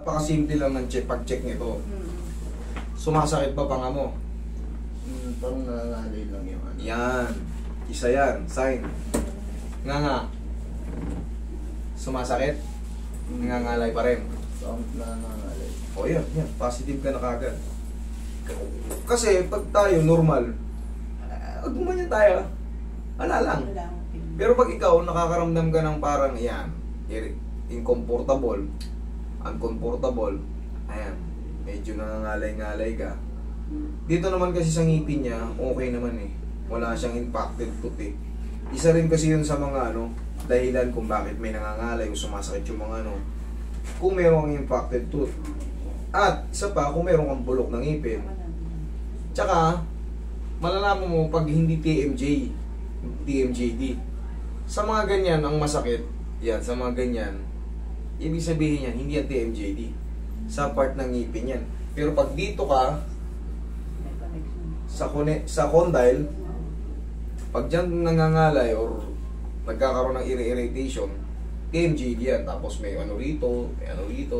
Napakasimple lang ng pag-check nito. Sumasakit ba panga mo? Parang nangangalay lang yung ano. Yan. Isa yan. Sign. Nga. Sumasakit? Nangangalay pa rin. Nangangalay. O yan. Positive ka na kagad. Kasi pag tayo normal, gumanyan tayo. Wala lang. Pero pag ikaw nakakaramdam ka ng parang yan, uncomfortable, ayan, medyo nangangalay-ngalay ka. Dito naman kasi sa ngipin niya, okay naman eh. Wala siyang impacted tooth eh. Isa rin kasi yun sa mga dahilan kung bakit may nangangalay o sumasakit yung mga kung meron kang impacted tooth. At isa pa, kung meron kang bulok ng ngipin. Tsaka, malalaman mo pag hindi TMJD. Sa mga ganyan, ang masakit, yan, sa mga ganyan, ibig sabihin yan, hindi yan TMJD. Sa part ng ngipin yan. Pero pag dito ka, sa condyle, pag dyan nangangalay or nagkakaroon ng irritation, TMJD yan. Tapos may rito,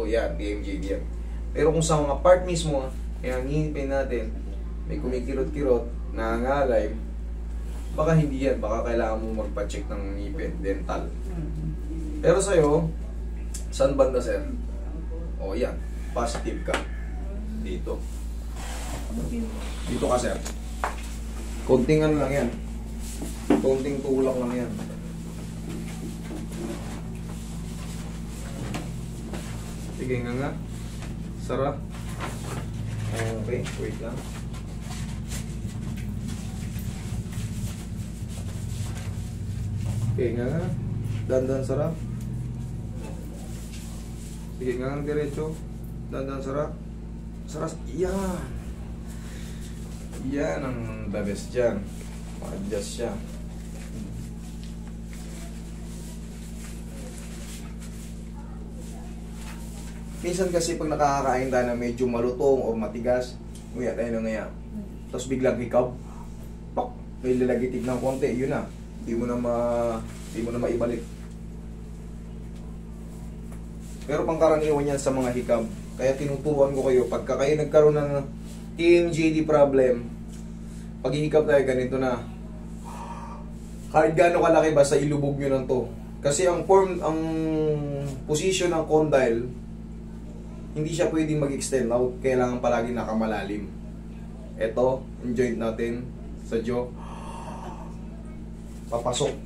yan, TMJD yan. Pero kung sa mga part mismo, yan, ngipin natin, may kumikirot-kirot, nangangalay, baka hindi yan. Baka kailangan mo magpa-check ng ngipin, dental. Pero sa'yo, saan banda, sir? O yan, positive ka. Dito. Dito ka, sir. Konting lang yan. Konting tulak lang yan. Sige nga. Sarap. Okay, wait lang. Okay nga. Dandan sarap. Sige nga ang diretso. Dandan sarap. Sarap. Yan. Yan ang the best dyan. Ma-adjust siya. Minsan kasi pag nakakakain tayo na medyo malutong o matigas, nguya tayo na ngaya. Tapos biglang hikaw. Pak, may lalagitig ng konti, yun na. Hindi mo na maibalik. Pero pangkaraniwan yan sa mga hikab. Kaya tinuturuan ko kayo, pagka kayo nagkaroon ng TMJD problem, pag hikab tayo, ganito na. Kahit gaano kalaki ba sa ilubog nyo ng to. Kasi ang position ng condyle, hindi siya pwedeng mag-extend out. Kailangan palagi nakamalalim. Ito, yung joint natin sa jaw, papasok.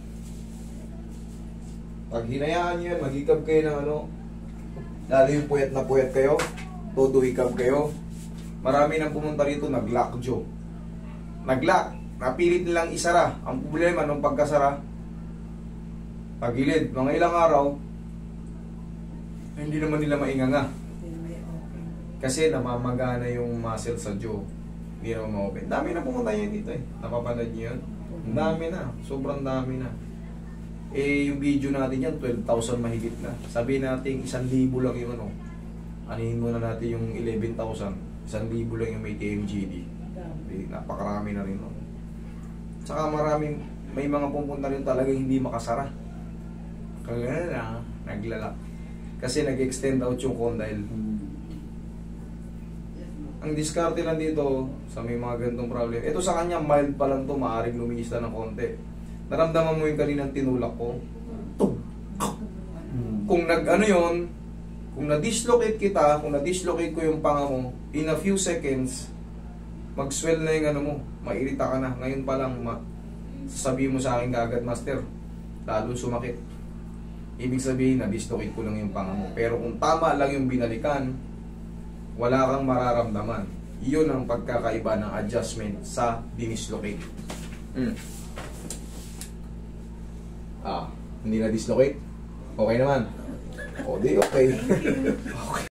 Pag hinayaan nyo yan, maghikab kayo ng lalo yung puyat na puyat kayo, todo hikab kayo. Marami nang pumunta rito, nag-lock jaw. Nag-lock, napilit nilang isara. Ang problema nung pagkasara, pagilid, mga ilang araw, hindi naman nila mainganga. Kasi namamagana yung muscle sa jaw. Hindi naman ma-open. Dami na pumunta yun dito eh. Napapanood nyo yun? Ang dami na. Sobrang dami na. Eh, yung video natin yan, 12,000 mahigit na. Sabihin natin, 1,000 lang yung anihin muna natin yung 11,000. 1,000 lang yung may TMJD. Napakarami na rin. No? Tsaka may mga pumunta rin talaga hindi makasara. Kaya na, naglalak. Kasi nag-extend out yung condyle. Ang diskarte lang dito sa may mga ganitong problem. Ito sa kanya, mild pa lang to, maaaring lumista ng konti. Naramdaman mo yung kaninang tinulak ko. Kung kung na-dislocate kita, kung na-dislocate ko yung panga mo, in a few seconds, mag-swell na yung mo, mairita ka na. Ngayon pa lang, sasabihin mo sa akin kagad, master, lalo sumakit. Ibig sabihin, na-dislocate ko lang yung panga mo. Pero kung tama lang yung binalikan, wala kang mararamdaman. Iyon ang pagkakaiba ng adjustment sa dinislocate. Hindi na dislocate? Okay naman? O di okay. Okay.